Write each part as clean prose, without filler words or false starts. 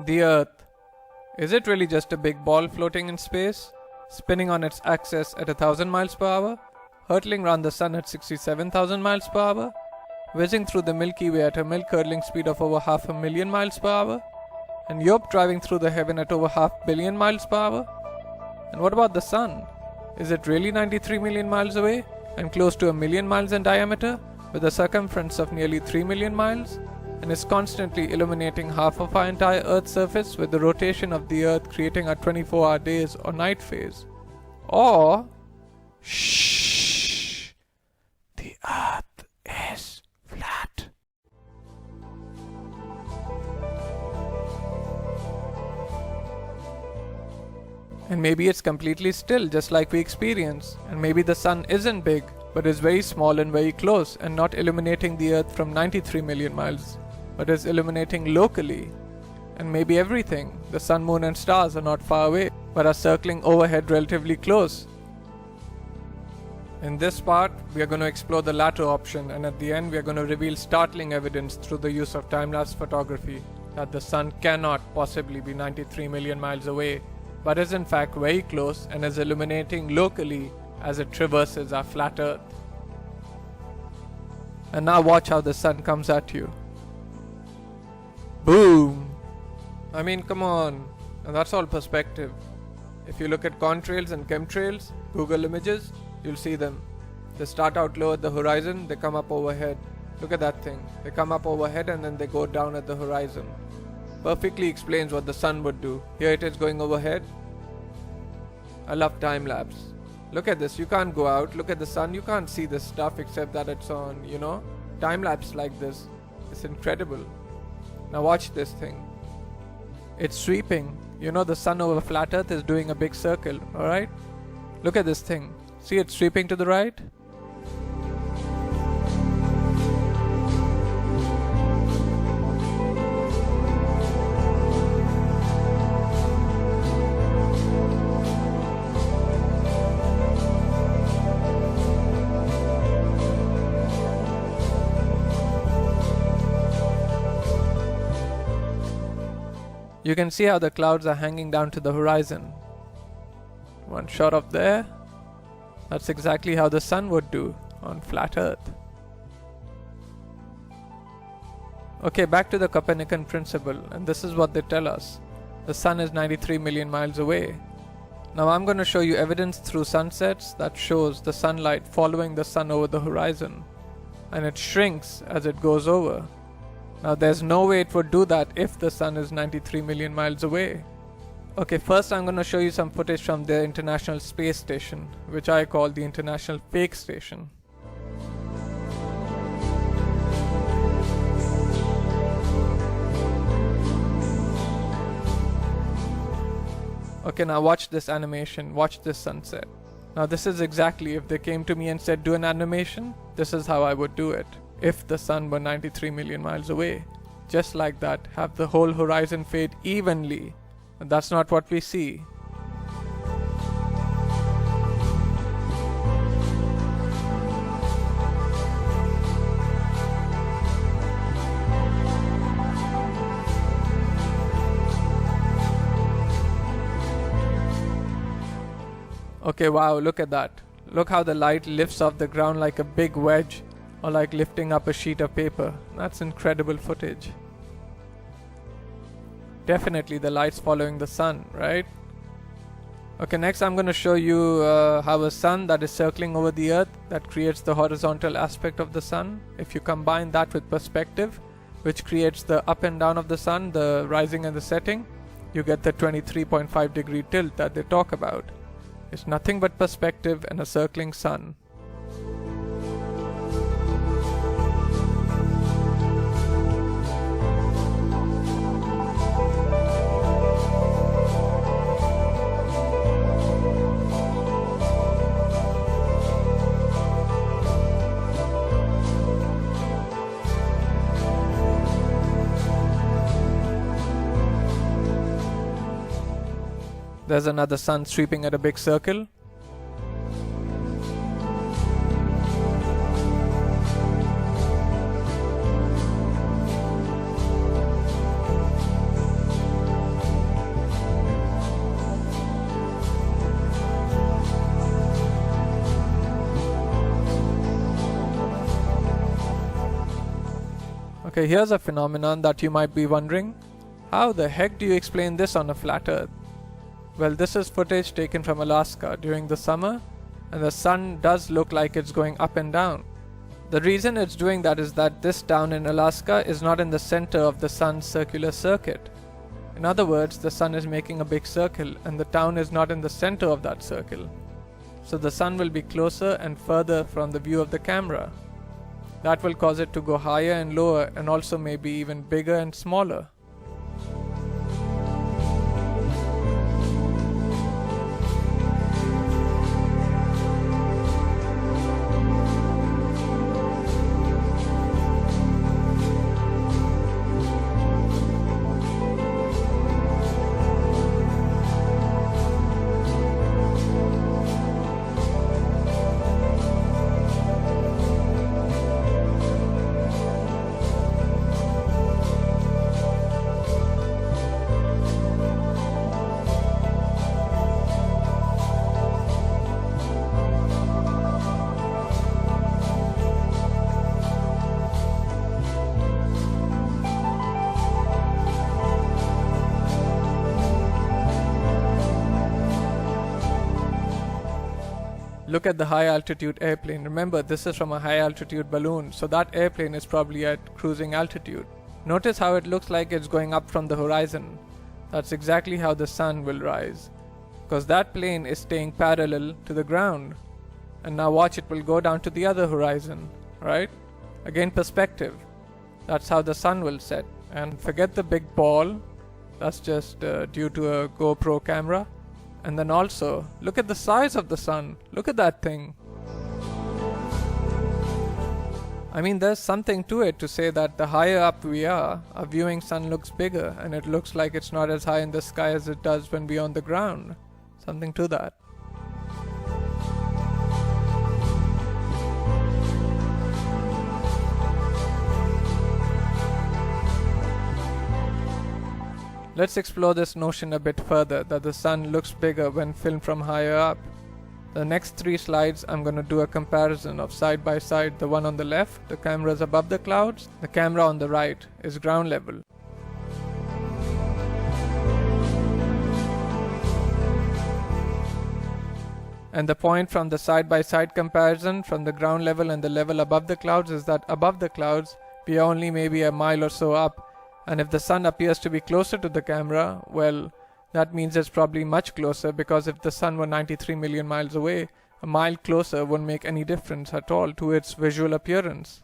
The Earth. Is it really just a big ball floating in space, spinning on its axis at 1,000 miles per hour, hurtling around the sun at 67,000 miles per hour, whizzing through the Milky Way at a milk-curdling speed of over 500,000 miles per hour, and Yope driving through the heaven at over 500 million miles per hour? And what about the sun? Is it really 93 million miles away and close to 1,000,000 miles in diameter, with a circumference of nearly 3 million miles, and is constantly illuminating half of our entire Earth's surface, with the rotation of the Earth creating our 24-hour days or night phase? Or, shh, the Earth is flat. And maybe it's completely still, just like we experience, and maybe the sun isn't big, but is very small and very close, and not illuminating the Earth from 93 million miles, but is illuminating locally. And maybe everything, the sun, moon and stars, are not far away, but are circling overhead relatively close. In this part, we are going to explore the latter option, and at the end we are going to reveal startling evidence through the use of time-lapse photography that the sun cannot possibly be 93 million miles away, but is in fact very close and is illuminating locally as it traverses our flat Earth. And now watch how the sun comes at you. Boom! I mean, come on. And that's all perspective. If you look at contrails and chemtrails, Google images, you'll see them. They start out low at the horizon, they come up overhead. Look at that thing. They come up overhead and then they go down at the horizon. Perfectly explains what the sun would do. Here it is going overhead. I love time lapse. Look at this, you can't go out, look at the sun, you can't see this stuff except that it's on, time lapse like this. It's incredible. Now watch this thing. It's sweeping. The sun over flat Earth is doing a big circle, alright? Look at this thing. See, it's sweeping to the right? You can see how the clouds are hanging down to the horizon. One shot of there. That's exactly how the sun would do on flat Earth. Okay, back to the Copernican principle, and this is what they tell us. The sun is 93 million miles away. Now I'm going to show you evidence through sunsets that shows the sunlight following the sun over the horizon, and it shrinks as it goes over. Now there's no way it would do that if the sun is 93 million miles away. Okay, first I'm going to show you some footage from the International Space Station, which I call the International Fake Station. Okay, now watch this animation, watch this sunset. Now this is exactly, if they came to me and said do an animation, this is how I would do it. If the sun were 93 million miles away. Just like that, have the whole horizon fade evenly. But that's not what we see. Okay, wow, look at that. Look how the light lifts off the ground like a big wedge, or like lifting up a sheet of paper. That's incredible footage. Definitely the light's following the sun, right? Okay, next I'm going to show you how a sun that is circling over the Earth, that creates the horizontal aspect of the sun. If you combine that with perspective, which creates the up and down of the sun, the rising and the setting, you get the 23.5 degree tilt that they talk about. It's nothing but perspective and a circling sun. There's another sun sweeping at a big circle. Okay, here's a phenomenon that you might be wondering. How the heck do you explain this on a flat Earth? Well, this is footage taken from Alaska during the summer, and the sun does look like it's going up and down. The reason it's doing that is that this town in Alaska is not in the center of the sun's circular circuit. In other words, the sun is making a big circle and the town is not in the center of that circle. So the sun will be closer and further from the view of the camera. That will cause it to go higher and lower, and also maybe even bigger and smaller. Look at the high altitude airplane. Remember, this is from a high altitude balloon, so that airplane is probably at cruising altitude. Notice how it looks like it's going up from the horizon. That's exactly how the sun will rise, because that plane is staying parallel to the ground. And now watch, it will go down to the other horizon, right? Again, perspective. That's how the sun will set. And forget the big ball. That's just due to a GoPro camera. And then also, look at the size of the sun. Look at that thing. I mean, there's something to it to say that the higher up we are, our viewing sun looks bigger, and it looks like it's not as high in the sky as it does when we're on the ground. Something to that. Let's explore this notion a bit further, that the sun looks bigger when filmed from higher up. The next 3 slides I'm going to do a comparison of side by side. The one on the left, the camera is above the clouds. The camera on the right is ground level. And the point from the side by side comparison from the ground level and the level above the clouds is that above the clouds we are only maybe a mile or so up. And if the sun appears to be closer to the camera, well, that means it's probably much closer, because if the sun were 93 million miles away, a mile closer wouldn't make any difference at all to its visual appearance.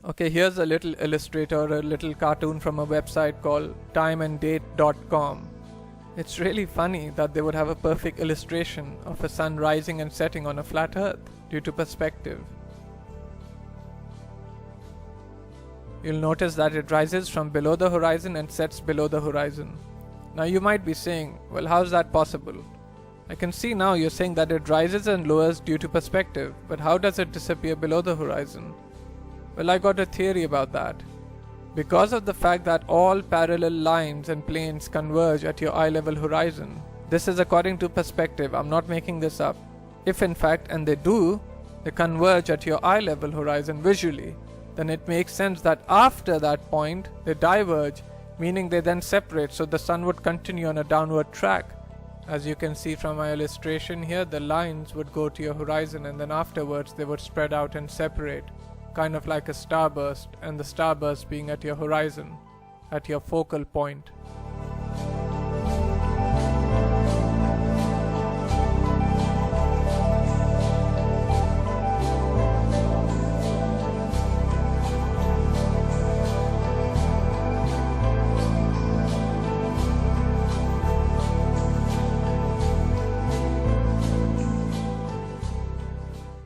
Okay, here's a little illustrator, a little cartoon from a website called timeanddate.com. It's really funny that they would have a perfect illustration of a sun rising and setting on a flat earth due to perspective. You'll notice that it rises from below the horizon and sets below the horizon. Now you might be saying, well, how's that possible? I can see now you're saying that it rises and lowers due to perspective, but how does it disappear below the horizon? Well, I got a theory about that. Because of the fact that all parallel lines and planes converge at your eye level horizon. This is according to perspective, I'm not making this up. If in fact, and they do, they converge at your eye level horizon visually, then it makes sense that after that point, they diverge, meaning they then separate, so the sun would continue on a downward track. As you can see from my illustration here, the lines would go to your horizon and then afterwards they would spread out and separate, kind of like a starburst, and the starburst being at your horizon, at your focal point.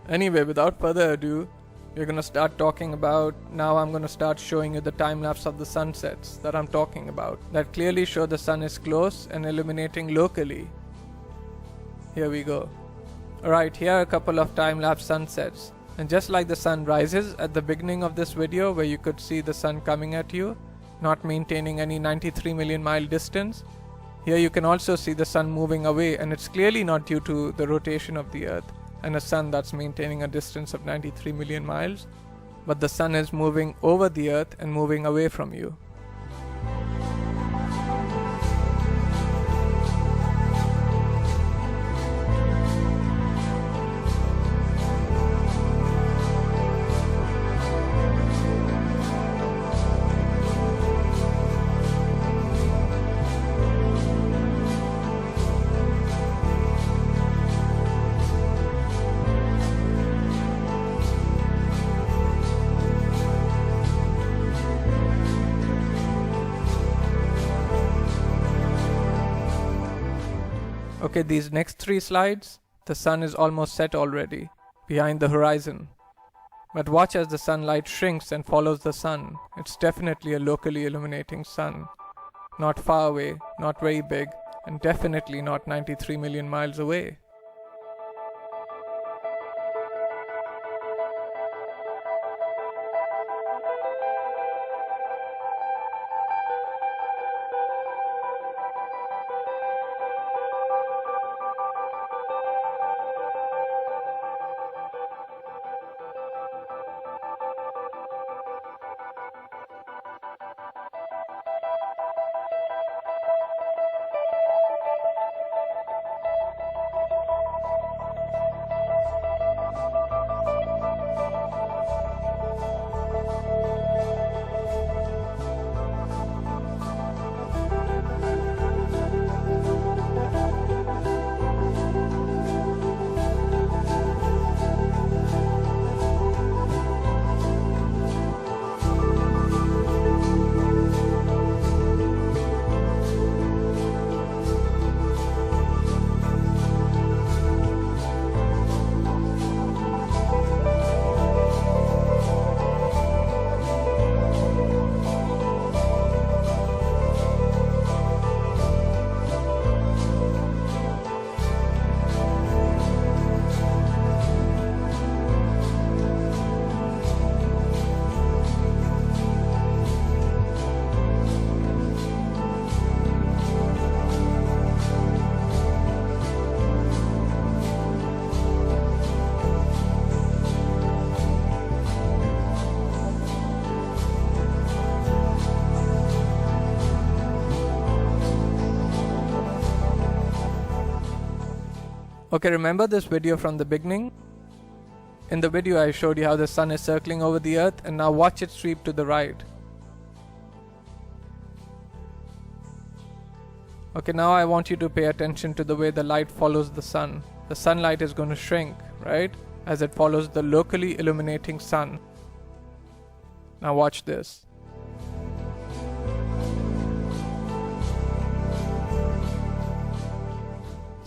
Anyway, without further ado, we're going to start talking about, now I'm going to start showing you the time lapse of the sunsets that I'm talking about, that clearly show the sun is close and illuminating locally. Here we go. Alright, here are a couple of time lapse sunsets. And just like the sun rises at the beginning of this video where you could see the sun coming at you, not maintaining any 93 million mile distance, here you can also see the sun moving away, and it's clearly not due to the rotation of the earth and a sun that's maintaining a distance of 93 million miles, but the sun is moving over the earth and moving away from you. Okay, these next 3 slides, the sun is almost set already, behind the horizon. But watch as the sunlight shrinks and follows the sun. It's definitely a locally illuminating sun. Not far away, not very big, and definitely not 93 million miles away. Okay, remember this video from the beginning? In the video I showed you how the sun is circling over the earth, and now watch it sweep to the right. Okay, now I want you to pay attention to the way the light follows the sun. The sunlight is going to shrink, right? As it follows the locally illuminating sun. Now watch this.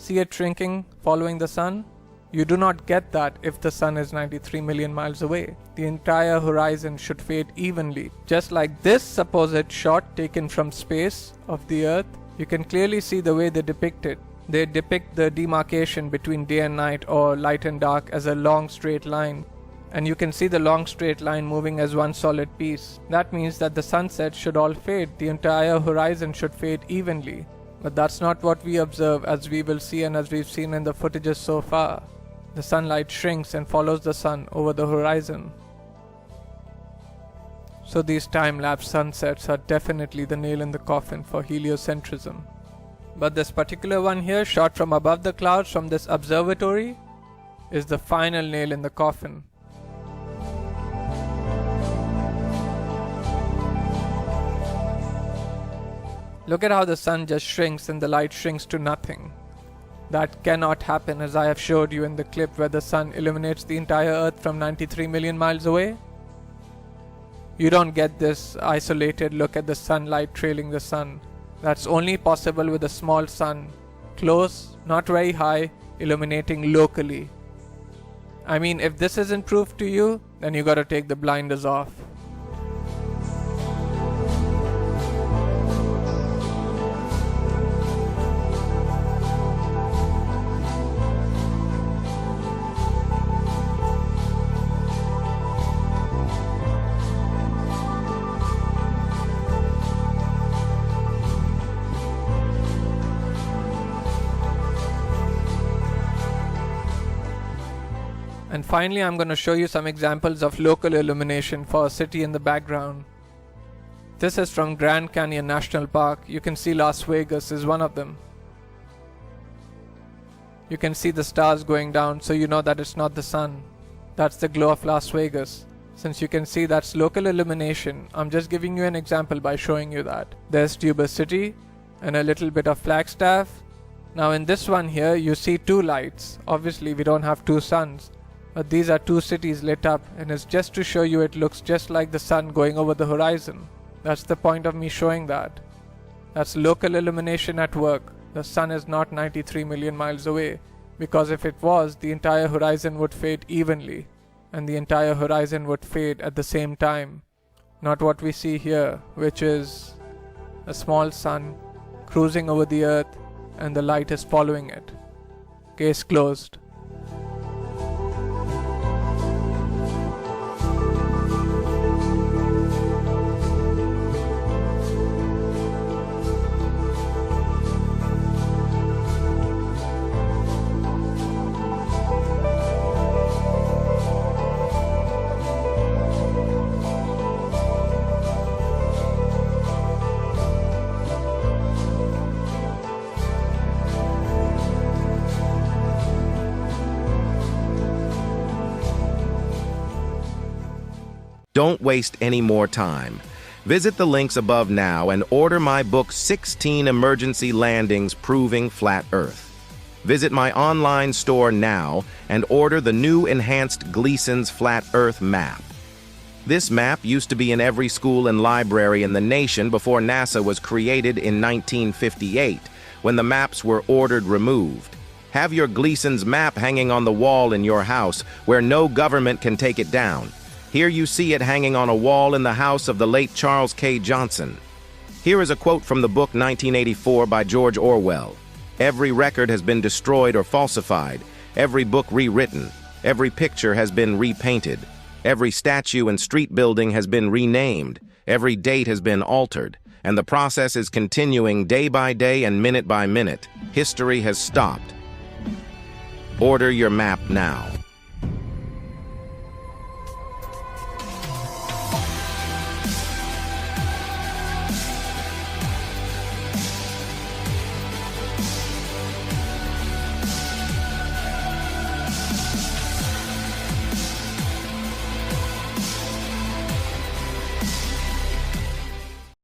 See it shrinking, following the sun? You do not get that if the sun is 93 million miles away. The entire horizon should fade evenly. Just like this supposed shot taken from space of the earth, you can clearly see the way they depict it. They depict the demarcation between day and night or light and dark as a long straight line. and you can see the long straight line moving as one solid piece. That means that the sunsets should all fade, the entire horizon should fade evenly. But that's not what we observe, as we will see and as we've seen in the footages so far. The sunlight shrinks and follows the sun over the horizon. So these time-lapse sunsets are definitely the nail in the coffin for heliocentrism. But this particular one here, shot from above the clouds from this observatory, is the final nail in the coffin. Look at how the sun just shrinks and the light shrinks to nothing. That cannot happen, as I have showed you in the clip where the sun illuminates the entire Earth from 93 million miles away. You don't get this isolated look at the sunlight trailing the sun. That's only possible with a small sun, close, not very high, illuminating locally. I mean, if this isn't proof to you, then you gotta take the blinders off. And finally, I'm going to show you some examples of local illumination for a city in the background. This is from Grand Canyon National Park. You can see Las Vegas is one of them. You can see the stars going down, so you know that it's not the sun. That's the glow of Las Vegas. Since you can see that's local illumination, I'm just giving you an example by showing you that. There's Tuber City and a little bit of Flagstaff. Now in this one here, you see two lights. Obviously, we don't have two suns. But these are two cities lit up, and it's just to show you it looks just like the sun going over the horizon. That's the point of me showing that. That's local illumination at work. The sun is not 93 million miles away, because if it was, the entire horizon would fade evenly, and the entire horizon would fade at the same time. Not what we see here, which is a small sun cruising over the earth, and the light is following it. Case closed. Don't waste any more time. Visit the links above now and order my book 16 Emergency Landings Proving Flat Earth. Visit my online store now and order the new enhanced Gleason's Flat Earth map. This map used to be in every school and library in the nation before NASA was created in 1958, when the maps were ordered removed. Have your Gleason's map hanging on the wall in your house where no government can take it down. Here you see it hanging on a wall in the house of the late Charles K. Johnson. Here is a quote from the book 1984 by George Orwell. Every record has been destroyed or falsified, every book rewritten, every picture has been repainted, every statue and street building has been renamed, every date has been altered, and the process is continuing day by day and minute by minute. History has stopped. Order your map now.